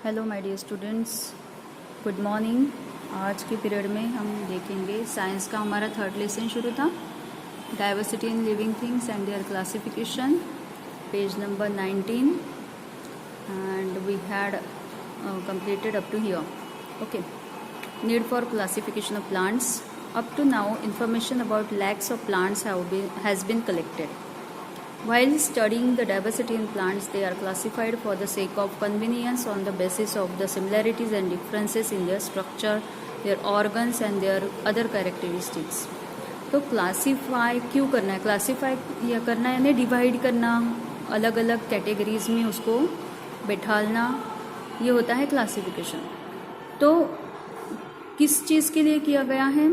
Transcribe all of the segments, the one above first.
Hello my dear students, good morning. आज के period में हम देखेंगे साइंस का हमारा थर्ड लेसन शुरू था, diversity in living things and their classification, page number 19 and we had completed up to here. Okay, need for classification of plants. Up to now, information about lakhs of plants has been collected. While studying the diversity in plants, they are classified for the sake of convenience on the basis of the similarities and differences in their structure, their organs and their other characteristics. तो classify क्यों करना है? Classify या करना यानी divide करना, अलग अलग कैटेगरीज में उसको बैठालना, ये होता है क्लासिफिकेशन। तो किस चीज़ के लिए किया गया है?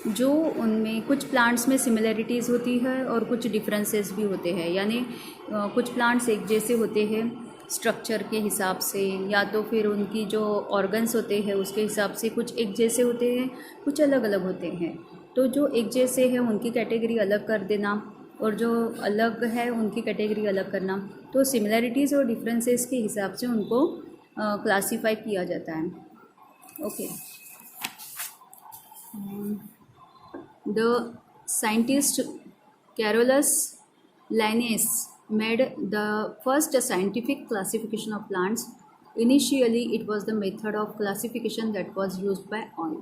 जो उनमें कुछ प्लांट्स में सिमिलरिटीज़ होती है और कुछ डिफरेंसेस भी होते हैं, यानी कुछ प्लांट्स एक जैसे होते हैं स्ट्रक्चर के हिसाब से, या तो फिर उनकी जो ऑर्गन्स होते हैं उसके हिसाब से कुछ एक जैसे होते हैं, कुछ अलग अलग होते हैं। तो जो एक जैसे हैं उनकी कैटेगरी अलग कर देना और जो अलग है उनकी कैटेगरी अलग करना। तो सिमिलरिटीज़ और डिफरेंसेस के हिसाब से उनको क्लासीफाई किया जाता है। Okay, The scientist Carolus Linnaeus made the first scientific classification of plants. Initially, it was the method of classification that was used by all.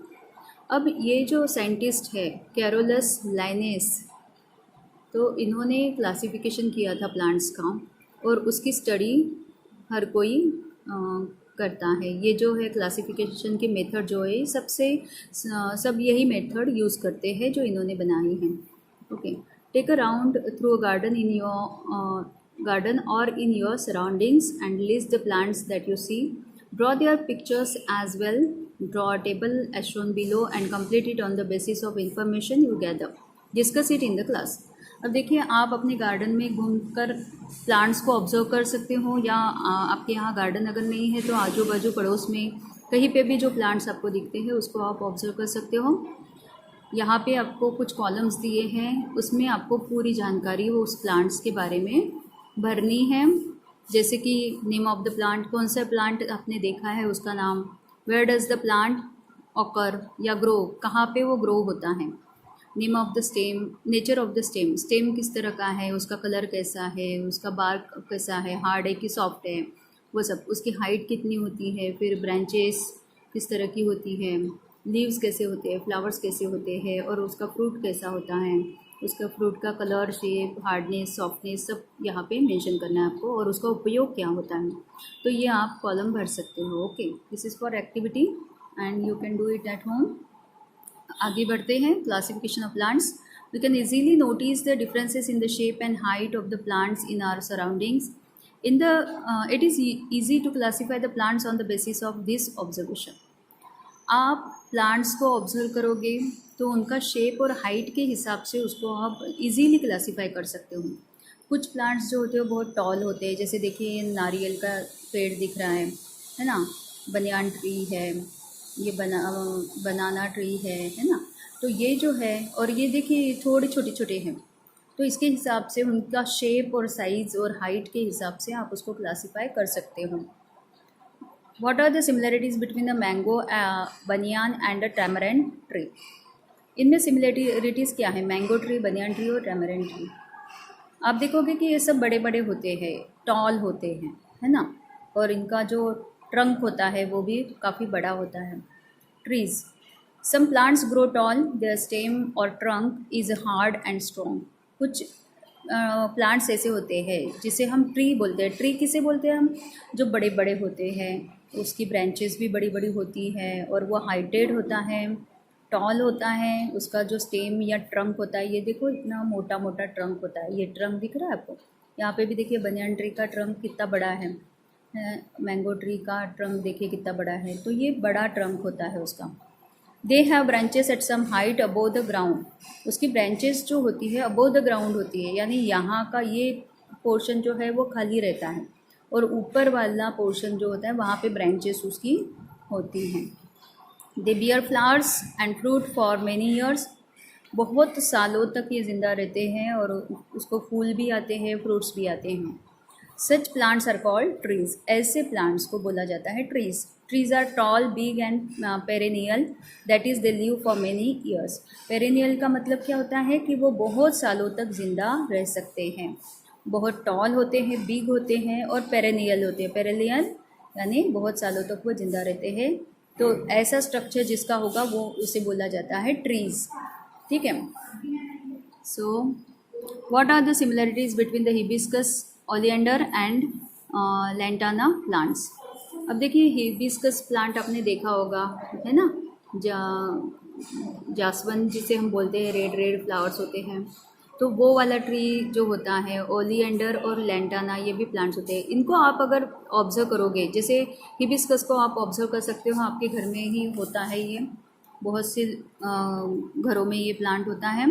अब ये जो साइंटिस्ट है कैरोलस लाइनेस, तो इन्होंने क्लासिफिकेशन किया था प्लांट्स का और उसकी स्टडी हर कोई करता है। ये जो है क्लासिफिकेशन के मेथड जो है सब यही मेथड यूज़ करते हैं जो इन्होंने बनाई हैं। Okay, take a round through a garden in your garden और in your surroundings and list the plants that you see, draw their pictures as well, draw a table as shown below and complete it on the basis of information you gather, discuss it in the class. अब देखिए, आप अपने garden में घूमकर plants को observe कर सकते हो, या आपके यहाँ गार्डन अगर नहीं है तो आजू बाजू पड़ोस में कहीं पे भी जो प्लांट्स आपको दिखते हैं उसको आप ऑब्जर्व कर सकते हो। यहाँ पे आपको कुछ कॉलम्स दिए हैं, उसमें आपको पूरी जानकारी वो उस प्लांट्स के बारे में भरनी है, जैसे कि नेम ऑफ द प्लांट, कौन सा प्लांट आपने देखा है उसका नाम, where does the plant occur या ग्रो, कहाँ पे वो ग्रो होता है, name of the stem, nature of the stem, stem किस तरह का है, उसका कलर कैसा है, उसका बार्क कैसा है, हार्ड है कि सॉफ्ट है, वो सब, उसकी हाइट कितनी होती है, फिर ब्रांचेस किस तरह की होती है, लीव्स कैसे होते हैं, फ्लावर्स कैसे होते हैं, और उसका फ्रूट कैसा होता है, उसका फ्रूट का कलर, शेप, हार्डनेस, सॉफ्टनेस, सब यहाँ पे मेंशन करना है आपको, और उसका उपयोग क्या होता है। तो ये आप कॉलम भर सकते हो। Okay, this is for activity and you can do it at home. आगे बढ़ते हैं, classification of plants. We can easily notice the differences in the shape and height of the plants in our surroundings. In the it is easy to classify the plants on the basis of this observation. आप plants को observe करोगे तो उनका shape और height के हिसाब से उसको आप इजीली क्लासीफाई कर सकते हो। कुछ प्लांट्स जो होते हैं बहुत टॉल होते हैं, जैसे देखिए नारियल का पेड़ दिख रहा है ना, बनियान ट्री है, ये बनाना ट्री है ना। तो ये जो है, और ये देखिए थोड़े छोटे छोटे हैं, तो इसके हिसाब से उनका शेप और साइज़ और हाइट के हिसाब से आप उसको क्लासीफाई कर सकते हो। What are the similarities between the mango, banyan and the tamarind tree? इनमें सिमिलरिटीज़ क्या है? मैंगो ट्री, बनियान ट्री और टैमरिंड ट्री। आप देखोगे कि ये सब बड़े बड़े होते हैं, टॉल होते हैं, है ना, और इनका जो ट्रंक होता है वो भी काफ़ी बड़ा होता है। Trees, some plants grow tall, their stem और trunk is hard and strong. कुछ प्लांट्स ऐसे होते हैं जिसे हम ट्री बोलते हैं। ट्री किसे बोलते हैं हम? जो बड़े बड़े होते हैं, उसकी ब्रांचेस भी बड़ी बड़ी होती है और वो हाइटेड होता है, टॉल होता है। उसका जो स्टेम या ट्रंक होता है, ये देखो इतना मोटा मोटा ट्रंक होता है। ये ट्रंक दिख रहा है आपको? यहाँ पे भी देखिए बनियान ट्री का ट्रंक कितना बड़ा है, मैंगो ट्री का ट्रंक देखिए कितना बड़ा है। तो ये बड़ा ट्रंक होता है उसका। They have branches at some height above the ground. उसकी ब्रांचेस जो होती है अबोव द ग्राउंड होती है, यानी यहाँ का ये पोर्शन जो है वो खाली रहता है और ऊपर वाला पोर्शन जो होता है वहाँ पे ब्रांचेस उसकी होती हैं। दे beer flowers and fruit for many years. बहुत सालों तक ये ज़िंदा रहते हैं और उसको फूल भी आते हैं, फ्रूट्स भी आते हैं। Such plants are called trees, ऐसे प्लांट्स को बोला जाता है trees. Trees are tall, big and perennial, that is they live for many years. Perennial का मतलब क्या होता है कि वो बहुत सालों तक जिंदा रह सकते हैं। बहुत टॉल होते हैं, बिग होते हैं और पेरेनियल होते हैं। पेरेनियल यानी बहुत सालों तक वो जिंदा रहते हैं। तो ऐसा स्ट्रक्चर जिसका होगा वो उसे बोला जाता है ट्रीज। ठीक है। So what are the similarities between the hibiscus, oleander and lantana plants. अब देखिए हिबिस्कस प्लांट आपने देखा होगा, है ना, जासवंत जिसे हम बोलते हैं, रेड रेड फ्लावर्स होते हैं। तो वो वाला ट्री जो होता है, ओलियंडर और लैंटाना, ये भी प्लांट्स होते हैं। इनको आप अगर ऑब्जर्व करोगे, जैसे हिबिस्कस को आप ऑब्जर्व कर सकते हो, आपके घर में ही होता है ये, बहुत से घरों में ये प्लांट होता है।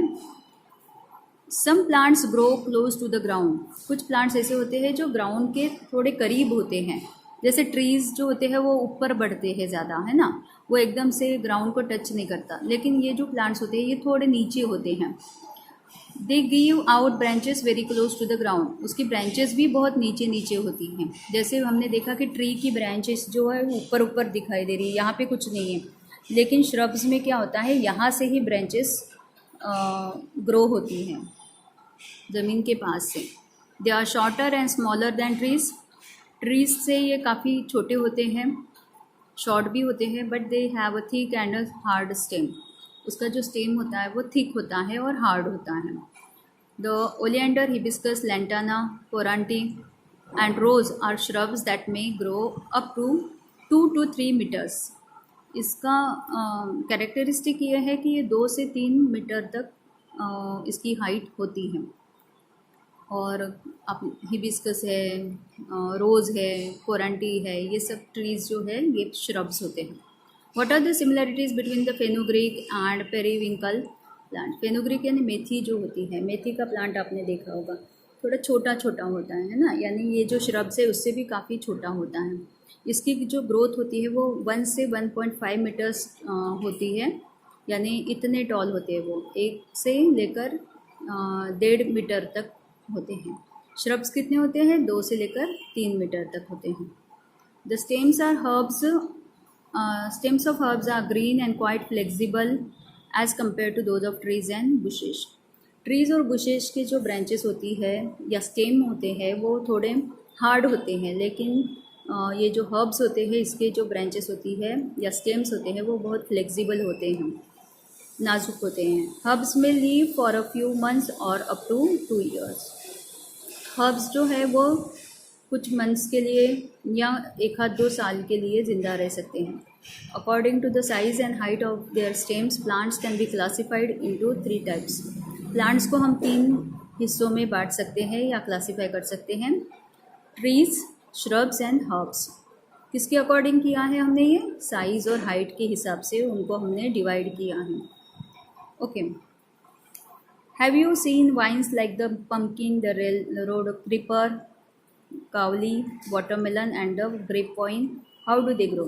Some plants grow close to the ground, कुछ प्लांट्स ऐसे होते हैं जो ग्राउंड के थोड़े करीब होते हैं। जैसे ट्रीज जो होते हैं वो ऊपर बढ़ते हैं ज़्यादा, है ना, वो एकदम से ग्राउंड को टच नहीं करता। लेकिन ये जो प्लांट्स होते हैं ये थोड़े नीचे होते हैं। They give out branches very close to the ground, उसकी ब्रांचेस भी बहुत नीचे नीचे होती हैं। जैसे हमने देखा कि ट्री की ब्रांचेस जो है ऊपर ऊपर दिखाई दे रही है, यहाँ पे कुछ नहीं है। लेकिन श्रब्स में क्या होता है, यहाँ से ही ब्रांचेस ग्रो होती हैं ज़मीन के पास से। They are shorter and smaller than trees, trees से ये काफ़ी छोटे होते हैं, शॉर्ट भी होते हैं, but they have a thick and a hard stem, उसका जो स्टेम होता है वो थिक होता है और हार्ड होता है। The oleander, hibiscus, lantana, koranti and rose are shrubs that may grow up to 2 to 3 meters. इसका कैरेक्टरिस्टिक ये है कि ये 2 से 3 मीटर तक इसकी हाइट होती है। और अब हिबिस्कस है, रोज़ है, कोरांटी है, ये सब ट्रीज़ जो है ये श्रब्स होते हैं। What are the similarities between the fenugreek and periwinkle plant. Fenugreek यानी मेथी जो होती है, मेथी का प्लांट आपने देखा होगा, थोड़ा छोटा छोटा होता है ना, यानी ये जो श्रब्स है उससे भी काफ़ी छोटा होता है। इसकी जो ग्रोथ होती है वो 1 से 1.5 मीटर्स होती है, यानी इतने टॉल होते हैं वो, 1 से लेकर 1.5 मीटर तक होते हैं। श्रब्स कितने होते हैं, 2 से लेकर 3 मीटर तक होते हैं। The stems are herbs, stems of herbs are green and quite flexible as compared to those of trees and bushes. Trees और बुशेस के जो ब्रांचेस होती है या स्टेम होते हैं वो थोड़े हार्ड होते हैं, लेकिन ये जो हर्ब्स होते हैं इसके जो ब्रांचेस होती है या स्टेम्स होते हैं वो बहुत फ्लेक्सिबल होते हैं, नाजुक होते हैं। हर्ब्स में leave for a few months और अप टू 2 years। हर्ब्स जो है वो कुछ मंथ्स के लिए या 1-2 साल के लिए ज़िंदा रह सकते हैं। According to the size and height of their stems, plants can be classified into 3 types. Plants को हम 3 हिस्सों में बांट सकते हैं या क्लासीफाई कर सकते हैं, ट्रीज, श्रब्स एंड हर्ब्स। किसके अकॉर्डिंग किया है हमने, ये साइज़ और हाइट के हिसाब से उनको हमने डिवाइड किया है। Okay. Have you seen vines like the pumpkin, the road creeper, कावली, watermelon and the grape vine, how do they grow.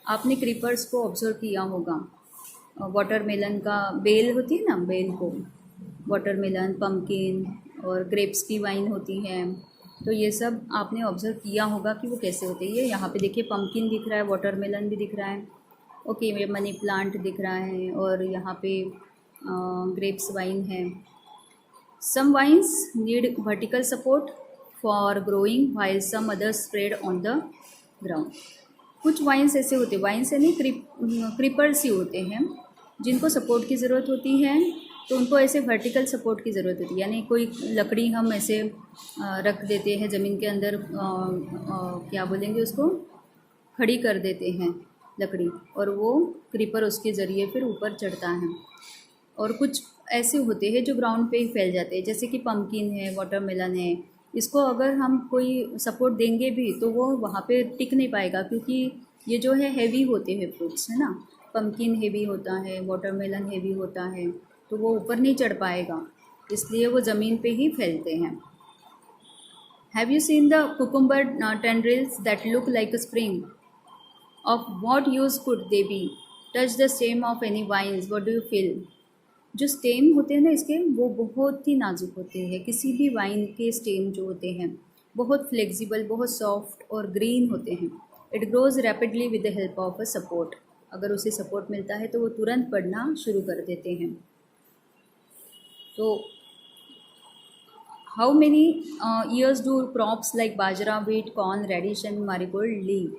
आपने क्रीपर्स को ऑब्जर्व किया होगा, वाटरमेलन का बेल होती है ना, बेल को, वाटरमेलन, पम्पकिन और ग्रेप्स की वाइन होती है। तो ये सब आपने ऑब्जर्व किया होगा कि वो कैसे होते हैं। ये यहाँ पे देखिए पम्पकिन दिख रहा है, वाटरमेलन भी दिख रहा है, ओके, ये मनी प्लांट दिख रहा है और यहाँ पे ग्रेप्स वाइन है। Some vines need vertical support for growing while some other spread on the ground. कुछ वाइन्स ऐसे होते हैं, वाइन्स यानी क्रीपर्स ही होते हैं जिनको सपोर्ट की ज़रूरत होती है, तो उनको ऐसे वर्टिकल सपोर्ट की ज़रूरत होती है, यानी कोई लकड़ी हम ऐसे रख देते हैं ज़मीन के अंदर, क्या बोलेंगे उसको, खड़ी कर देते हैं लकड़ी, और वो क्रीपर उसके ज़रिए फिर ऊपर चढ़ता है। और कुछ ऐसे होते हैं जो ग्राउंड पे ही फैल जाते हैं, जैसे कि पम्पकिन है, वाटरमेलन है, इसको अगर हम कोई सपोर्ट देंगे भी तो वो वहाँ पे टिक नहीं पाएगा, क्योंकि ये जो है हैवी होते हैं फ्रूट्स, है ना, पम्पकिन हैवी होता है, वाटरमेलन हैवी होता है, तो वो ऊपर नहीं चढ़ पाएगा, इसलिए वो ज़मीन पे ही फैलते हैं। Have you seen the cucumber tendrils that look like a spring, of what use could they be, touch the stem of any vines, what do you feel. जो स्टेम होते हैं ना इसके, वो बहुत ही नाजुक होते हैं, किसी भी वाइन के स्टेम जो होते हैं बहुत फ्लेक्सिबल, बहुत सॉफ्ट और ग्रीन होते हैं। It grows rapidly with the help of a support. अगर उसे सपोर्ट मिलता है तो वो तुरंत बढ़ना शुरू कर देते हैं। तो how many years do crops like bajra, wheat, corn, radish and marigold live?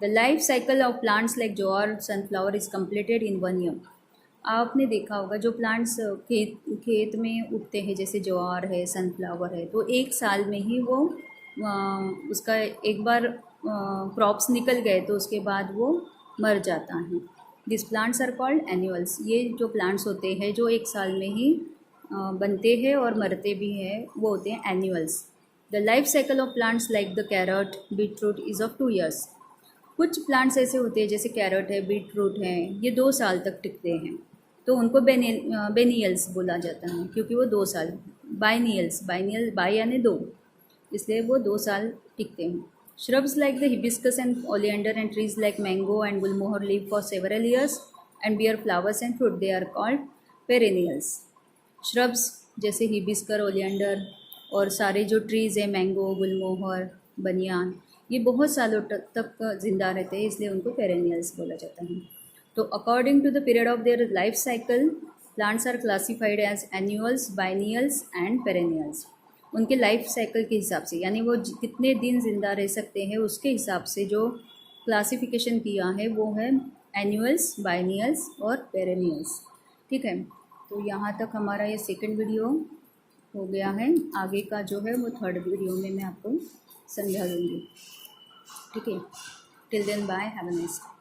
The life cycle of plants like jowar, sunflower is completed in 1 year. आपने देखा होगा जो प्लांट्स खेत में उगते हैं, जैसे ज्वार है, सनफ्लावर है, तो 1 साल में ही वो उसका एक बार क्रॉप्स निकल गए तो उसके बाद वो मर जाता है। This plants are called annuals. ये जो प्लांट्स होते हैं जो 1 साल में ही बनते हैं और मरते भी हैं, वो होते हैं annuals. The life cycle of plants like the carrot, beetroot is of 2 years। कुछ प्लांट्स ऐसे होते हैं जैसे कैरट है, बीटरूट है, ये 2 साल तक टिकते हैं, तो उनको बेनियल्स बोला जाता है, क्योंकि वो 2 साल। बाइनियल्स, बाइनियल बाई यानी 2, इसलिए वो 2 साल टिकते हैं। Shrubs like the hibiscus and oleander and trees like mango and gulmohar live for several years and bear flowers and fruit, they are called perennials. Shrubs जैसे हिबिस्कर, ओलियंडर और सारे जो ट्रीज़ हैं, मैंगो, गुलमोहर, बनियान, ये बहुत सालों तक ज़िंदा रहते हैं, इसलिए उनको पेरेनियल्स बोला जाता है। तो according to the period of their life cycle, plants are classified as annuals, biennials and perennials. उनके लाइफ साइकिल के हिसाब से, यानी वो कितने दिन ज़िंदा रह सकते हैं उसके हिसाब से जो क्लासिफिकेशन किया है वो है एन्यूअल्स, बाइनियल्स और पेरेनियल्स। ठीक है, तो यहाँ तक हमारा ये सेकंड वीडियो हो गया है। आगे का जो है वो थर्ड वीडियो में मैं आपको समझा दूँगी। ठीक है, till then bye, have a nice day.